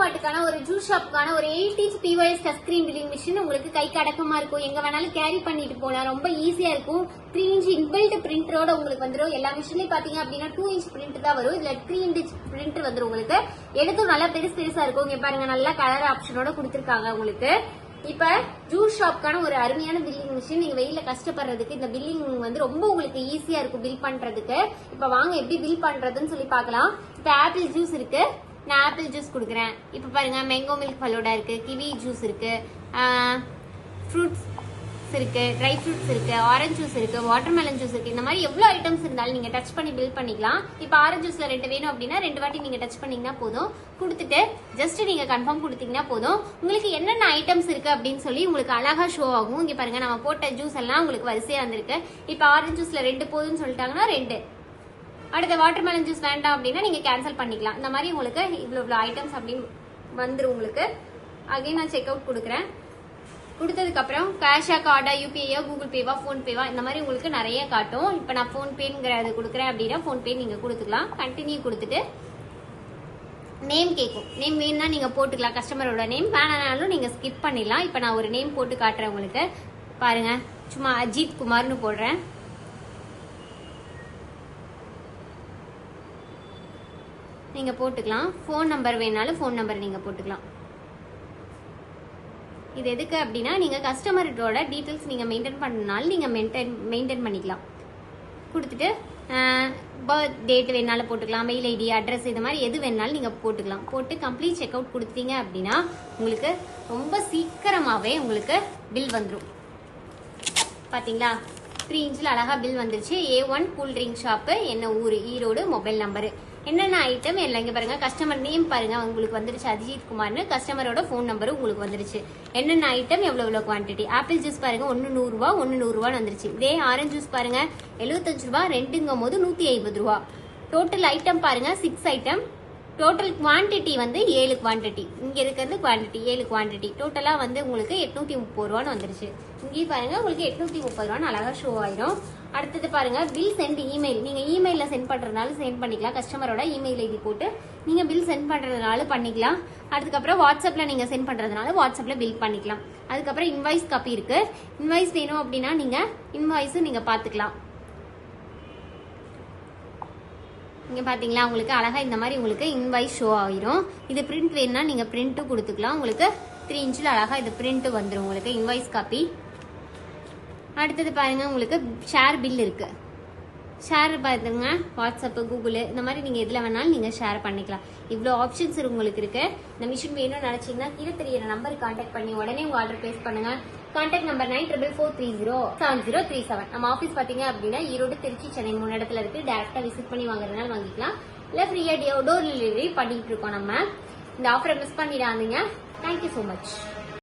மார்ட்டுக்கான ஒரு ஜூஸ் ஷாப்புக்கான ஒரு 8 inch POS touch screen billing machine உங்களுக்கு கை கடக்கமா இருக்கும். எங்க வேணாலும் கேரி பண்ணிட்டு போலாம். ரொம்ப ஈஸியா இருக்கும். 3 inch இன்பில்ட் பிரிண்டரோட உங்களுக்கு வந்துடும். எல்லா மிஷின்லயும் பாத்தீங்க அப்படின்னா 2 inch பிரிண்ட் தான் வரும். இதுல 3 inch பிரிண்ட் வந்துடும் உங்களுக்கு. எடுத்தும் நல்லா பெருசா இருக்கும். இங்க பாருங்க நல்லா கலர் ஆப்ஷனோட கொடுத்திருக்காங்க உங்களுக்கு. இப்ப ஜூஸ் ஷாப்க்கான ஒரு அருமையான பில்லிங் மிஷின். நீங்க வெயில கஷ்டப்படுறதுக்கு இந்த பில்லிங் வந்து ரொம்ப உங்களுக்கு ஈஸியா இருக்கும் பில் பண்றதுக்கு. இப்ப வாங்க எப்படி பில் பண்றதுன்னு சொல்லி பாக்கலாம். இப்ப ஆப்பிள் ஜூஸ் இருக்கு, நான் ஆப்பிள் ஜூஸ் கொடுக்குறேன். இப்ப பாருங்க மேங்கோ மில்க் ஃபலூடா இருக்கு, கிவி ஜூஸ் இருக்கு, ஃப்ரூட்ஸ் இருக்கு, ட்ரை ஃப்ரூட்ஸ் இருக்கு, ஆரஞ்சு ஜூஸ் இருக்கு, வாட்டர்மெலன் ஜூஸ் இருக்கு. இந்த மாதிரி எவ்வளவு ஐட்டம்ஸ் இருந்தாலும் நீங்க டச் பண்ணி பில் பண்ணிக்கலாம். இப்ப ஆரஞ்சு ஜூஸ்ல 2 வேணும் அப்படின்னா 2 வாட்டி நீங்க டச் பண்ணீங்கன்னா போதும். கொடுத்துட்டு ஜஸ்ட் நீங்க கன்ஃபார்ம் கொடுத்தீங்கன்னா போதும். உங்களுக்கு என்னென்ன ஐட்டம்ஸ் இருக்கு அப்படின்னு சொல்லி உங்களுக்கு அழகா ஷோ ஆகும். இங்க பாருங்க நம்ம போட்ட ஜூஸ் எல்லாம் உங்களுக்கு வரிசையா வந்திருக்கு. இப்ப ஆரஞ்சு ஜூஸ்ல 2 போதுன்னு சொல்லிட்டாங்கன்னா 2. அடுத்த வாட்டர்மெலன் ஜூஸ் வேண்டாம் அப்படின்னா நீங்க கேன்சல் பண்ணிக்கலாம். இந்த மாதிரி உங்களுக்கு இவ்வளவு ஐட்டம்ஸ் அப்படின்னு வந்துடும் உங்களுக்கு. அகைன் நான் செக் அவுட் கொடுக்குறேன். கொடுத்ததுக்கு அப்புறம் கேஷா, கார்டா, யூபிஐயா, கூகுள் பேவா, போன் பேவா, இந்த மாதிரி உங்களுக்கு நிறைய காட்டும். இப்ப நான் போன் பேங்கிறது கொடுக்குறேன் அப்படின்னா போன் பே நீங்க கொடுத்துக்கலாம். கண்டினியூ கொடுத்துட்டு நேம் கேட்கும். நேம் வேணும்னா நீங்க போட்டுக்கலாம். கஸ்டமரோட நேம் வேணாலும் நீங்க ஸ்கிப் பண்ணிடலாம். இப்ப நான் ஒரு நேம் போட்டு காட்டுறேன் உங்களுக்கு. பாருங்க, சும்மா அஜித் குமார்னு போடுறேன். நீங்க போட்டுக்கலாம். போன் நம்பர் வேணாலும் போன் நம்பர் நீங்க போட்டுக்கலாம். இது எதுக்கு அப்படின்னா நீங்க கஸ்டமரோட டீடைல்ஸ் நீங்க மெயின்டைன் பண்ணனாலும் நீங்க மெயின்டைன் பண்ணிக்கலாம். கொடுத்துட்டு பர்த் டேட் வேணாலும் போட்டுக்கலாம், மெயில் ஐடி, அட்ரஸ், இது மாதிரி எது வேணாலும் நீங்க போட்டுக்கலாம். போட்டு கம்ப்ளீட் செக் அவுட் கொடுத்தீங்க அப்படின்னா உங்களுக்கு ரொம்ப சீக்கிரமாவே உங்களுக்கு பில் வந்துடும். பாத்தீங்களா, 3 inchல அழகா பில் வந்துருச்சு. A1 கூல் ட்ரிங்க் ஷாப்பு, என்ன ஊரு, ஈரோடு, மொபைல் நம்பரு, என்னென்ன ஐட்டம் எல்லாம் இங்க பாருங்க. கஸ்டமர் நேம் பாருங்க உங்களுக்கு வந்துருச்சு, அஜித் குமார்னு. கஸ்டமரோட போன் நம்பரும் உங்களுக்கு வந்துருச்சு. என்னென்ன ஐட்டம், எவ்வளவு குவான்டிட்டி. ஆப்பிள் ஜூஸ் பாருங்க 1 100 ரூபா, 1 100 ரூபான்னு வந்துருச்சு. இதே ஆரஞ்சு ஜூஸ் பாருங்க 75 ரூபா, 2ங்கும் போது 150 ரூபா. டோட்டல் ஐட்டம் பாருங்க 6 ஐட்டம். டோட்டல் குவான்டிட்டி வந்து 7 குவான்டிட்டி. இங்க இருக்கிறது குவான்டிட்டி 7 குவான்டிட்டி. டோட்டலா வந்து உங்களுக்கு 830 ரூபான்னு வந்துருச்சு. இங்கேயும் பாருங்க உங்களுக்கு 830 ரூபான்னு அழகா ஷோ ஆயிரும். அடுத்தது பாருங்க பில் சென்ட் இமெயில். நீங்க இமெயில சென்ட் பண்றதுனால சென்ட் பண்ணிக்கலாம். கஸ்டமரோட இமெயில் ஐடி போட்டு நீங்க பில் சென்ட் பண்றதுனால பண்ணிக்கலாம். அதுக்கப்புறம் வாட்ஸ்அப்ல நீங்க சென்ட் பண்றதுனால வாட்ஸ்அப்ல பில் பண்ணிக்கலாம். அதுக்கப்புறம் இன்வாய்ஸ் காப்பி இருக்கு. இன்வாய்ஸ் வேணும் அப்படின்னா நீங்க இன்வாய்ஸும் நீங்க பாத்துக்கலாம். இங்க பாத்தீங்களா உங்களுக்கு அழகா இந்த மாதிரி உங்களுக்கு இன்வாய்ஸ் ஷோ ஆயிரும். இது பிரிண்ட் வேணும்னா நீங்க பிரிண்ட்டும் கொடுத்துக்கலாம். உங்களுக்கு 3 inchல அழகா இது பிரிண்ட் வந்துடும் உங்களுக்கு இன்வாய்ஸ் காப்பி. அடுத்தது பாருங்க உங்களுக்கு ஷேர் பில் இருக்கு. ஷேர் பாத்துங்க வாட்ஸ்அப், கூகுள், இந்த மாதிரி நீங்க எதுல வேணாலும் நீங்க ஷேர் பண்ணிக்கலாம். இவ்வளவு ஆப்ஷன்ஸ் உங்களுக்கு இருக்கு. இந்த மிஷின் வேணும்னு நினைச்சீங்கன்னா கீழே தெரியுற நம்பருக்கு கான்டாக்ட் பண்ணி உடனே உங்க ஆர்டர் பிளேஸ் பண்ணுங்க. Contact number 9443070737. நம்ம ஆபீஸ் பாத்தீங்க அப்படின்னா ஈரோடு, திருச்சி, சென்னை 3 இடத்துல இருக்கு. டைரக்டா விசிட் பண்ணி வாங்குறதுனால வாங்கிக்கலாம். இல்ல ஃப்ரீயா டோர் டெலிவரி பண்ணிட்டு இருக்கோம் நம்ம. இந்த ஆஃபரை மிஸ் பண்ணிடாதீங்க. Thank you so much.